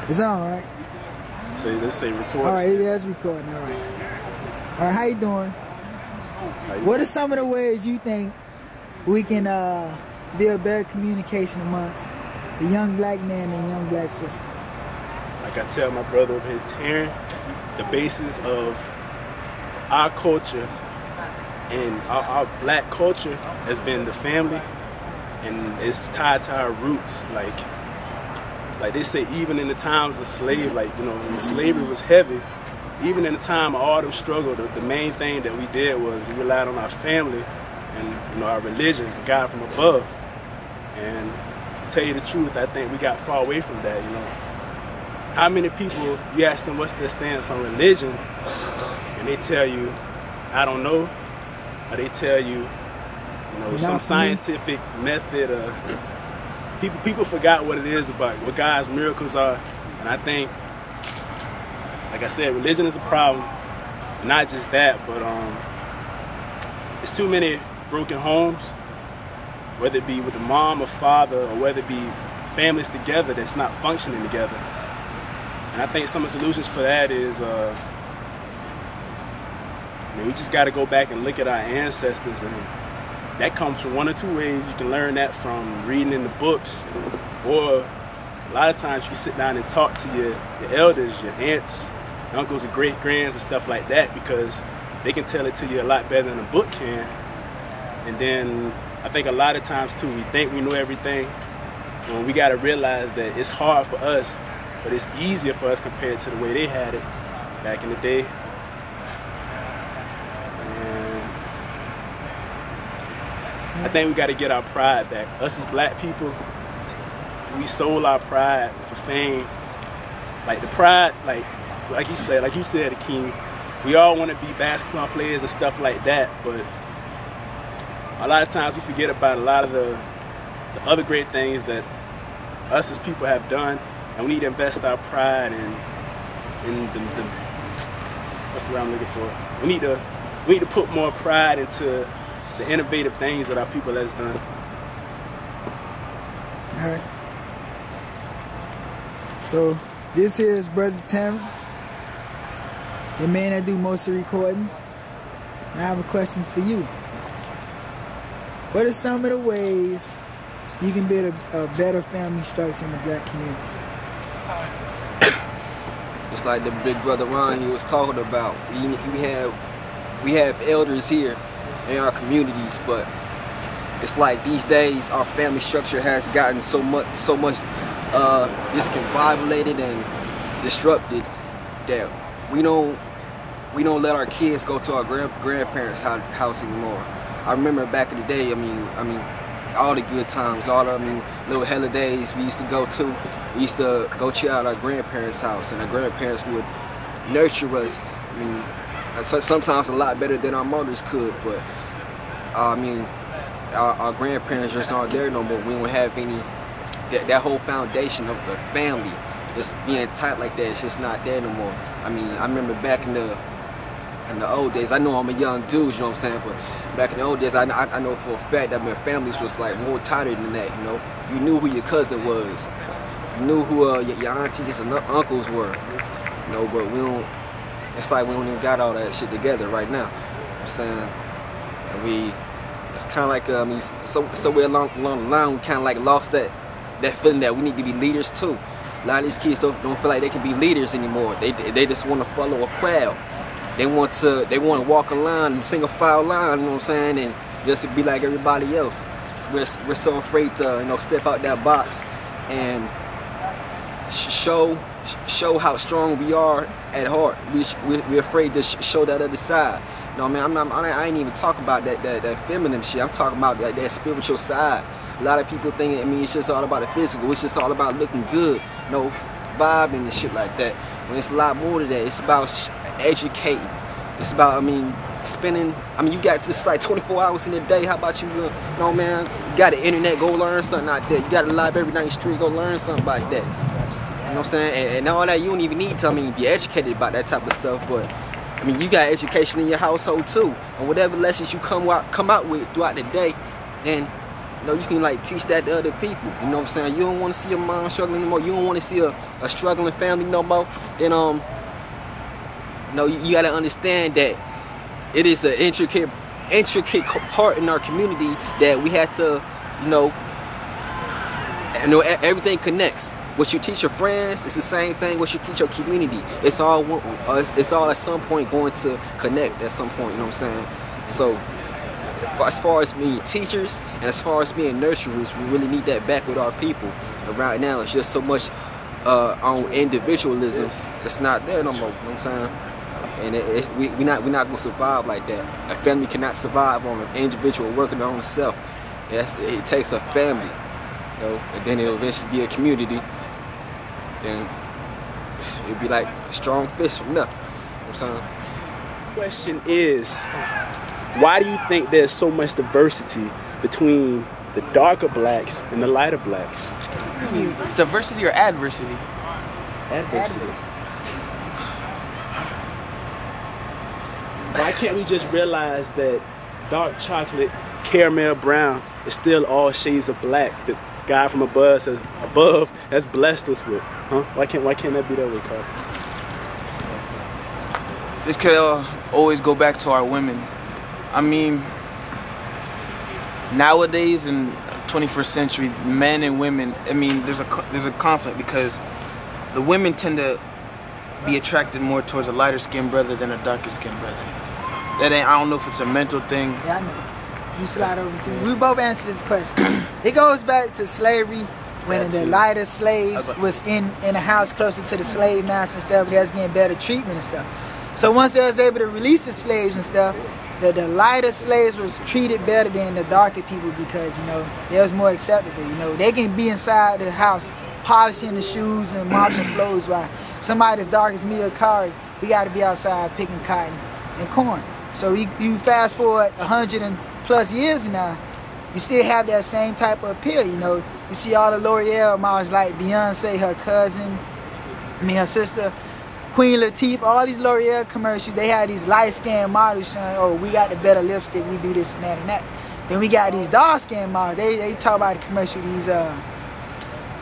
It's on, right? So let's say record. All right, yeah, it's recording. All right. All right, how you doing? What are some of the ways you think we can build better communication amongst the young black man and young black sister? Like I tell my brother over here, tearing the basis of our culture and our black culture has been the family, and it's tied to our roots. Like they say, even in the times of slave, like, you know, when slavery was heavy, even in the time of all them struggle, the main thing that we did was we relied on our family and, you know, our religion, God from above. And to tell you the truth, I think we got far away from that, you know. How many people, you ask them what's their stance on religion, and they tell you, I don't know, or they tell you, you know, some scientific method. People forgot what it is about, what God's miracles are. And I think, like I said, religion is a problem. Not just that, but it's too many broken homes, whether it be with the mom or father, or whether it be families together that's not functioning together. And I think some of the solutions for that is, we just got to go back and look at our ancestors, and that comes from one or two ways. You can learn that from reading in the books, or a lot of times you can sit down and talk to your elders, your aunts, your uncles and great-grands and stuff like that, because they can tell it to you a lot better than a book can. And then I think a lot of times too, we think we know everything, when we got to realize that it's hard for us, but it's easier for us compared to the way they had it back in the day. I think we got to get our pride back. Us as black people, we sold our pride for fame. Like the pride, like you said, Akeem, we all want to be basketball players and stuff like that, but a lot of times we forget about a lot of the other great things that us as people have done, and we need to invest our pride in the what's the word I'm looking for? We need to put more pride into the innovative things that our people has done. All right. So this here is Brother Terrence, the man that do most of the recordings. I have a question for you. What are some of the ways you can build a better family structure in the black communities? Just like the big brother Ron he was talking about, we have elders here in our communities, but it's like these days our family structure has gotten so much discombobulated and disrupted that we don't let our kids go to our grandparents' house anymore. I remember back in the day, I mean all the good times, all the little holidays we used to go to. We used to go check out our grandparents' house, and our grandparents would nurture us. Sometimes a lot better than our mothers could, but our grandparents just aren't there no more. We don't have any, that whole foundation of the family just being tight like that. It's just not there no more. I remember back in the old days, I know I'm a young dude, you know what I'm saying, but back in the old days, I know for a fact that families was like more tighter than that, you know. You knew who your cousin was. You knew who your aunties and uncles were, you know, but we don't, it's like we don't even got all that shit together right now. You know what I'm saying? And it's kind of like, somewhere along the line, we kind of like lost that feeling that we need to be leaders too. A lot of these kids don't feel like they can be leaders anymore. They just want to follow a crowd. They want to walk a line and sing a file line, you know what I'm saying, and just be like everybody else. We're so afraid to, step out that box and show how strong we are at heart. We're afraid to show that other side. You know what I mean? I ain't even talking about that feminine shit. I'm talking about that spiritual side. A lot of people think, it's just all about the physical. It's just all about looking good, vibing and shit like that. When it's a lot more to that. It's about educating. It's about, spending, you got just like 24 hours in a day. How about you, you got the internet, go learn something out there. You got a library down the street, go learn something about that. You know what I'm saying? And all that, you don't even need to, be educated about that type of stuff, but you got education in your household too. And whatever lessons you come out with throughout the day, then you know, you can like teach that to other people. You know what I'm saying? You don't want to see your mom struggling no more. You don't want to see a struggling family no more. Then no, you gotta understand that it is an intricate part in our community that we have to, you know, everything connects. What you teach your friends, it's the same thing what you teach your community. It's all at some point going to connect at some point, you know what I'm saying? So as far as being teachers and as far as being nurturers, we really need that back with our people. And right now it's just so much on individualism. It's not there no more, you know what I'm saying? And we're not gonna survive like that. A family cannot survive on an individual working on itself. It takes a family, you know, and then it'll eventually be a community. Then it'll be like a strong fish from there. You know what I'm saying? Question is, why do you think there's so much diversity between the darker blacks and the lighter blacks? Diversity or adversity? Adversity. Why can't we just realize that dark chocolate, caramel brown is still all shades of black that God from above has blessed us with? Huh? Why can't that be that way, Carl? This could always go back to our women. I mean, nowadays in 21st century, men and women, I mean, there's a conflict because the women tend to be attracted more towards a lighter skinned brother than a darker skinned brother. I don't know if it's a mental thing. Yeah, I know. You slide over to me. We both answer this question. It goes back to slavery when the lighter slaves was in a house closer to the slave master and stuff. They was getting better treatment and stuff. So once they was able to release the slaves and stuff, the lighter slaves was treated better than the darker people because, you know, they was more acceptable. You know, they can be inside the house polishing the shoes and mopping the floors while somebody as dark as me or Kari, we got to be outside picking cotton and corn. So you fast forward 100+ years now, you still have that same type of appeal, you know. You see all the L'Oreal models like Beyonce, her cousin, her sister, Queen Latifah, all these L'Oreal commercials, they have these light-skinned models saying, oh, we got the better lipstick, we do this and that and that. Then we got these dark-skinned models, they talk about the commercial, these,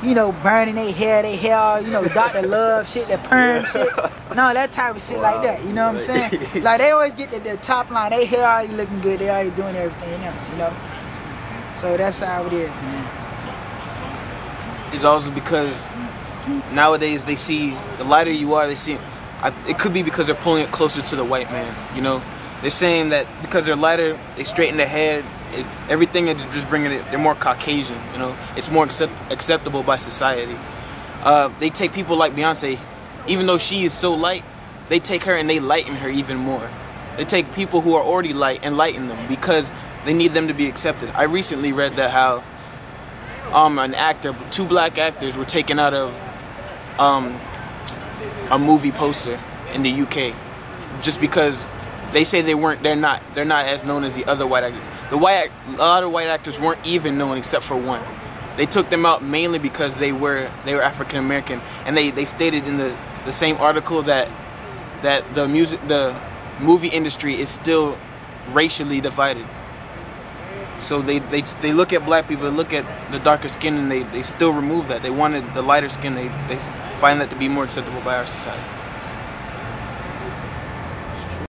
you know, burning their hair, you know, Dr. Love shit, that perm shit. No, that type of shit like that, you know what I'm saying? Like, they always get the top line, they hair already looking good, they already doing everything else, you know? So that's how it is, man. It's also because nowadays they see the lighter you are, they see it could be because they're pulling it closer to the white man, you know? They're saying that because they're lighter, they straighten their head, everything is just bringing it, they're more Caucasian, you know? It's more acceptable by society. They take people like Beyonce, even though she is so light, they take her and they lighten her even more. They take people who are already light and lighten them because they need them to be accepted. I recently read that how an actor, 2 black actors were taken out of a movie poster in the UK just because they say they're not as known as the other white actors. A lot of white actors weren't even known except for one. They took them out mainly because they were African American, and they stated in the same article that the movie industry is still racially divided. So they look at black people, they look at the darker skin, and they still remove that. They wanted the lighter skin. They find that to be more acceptable by our society.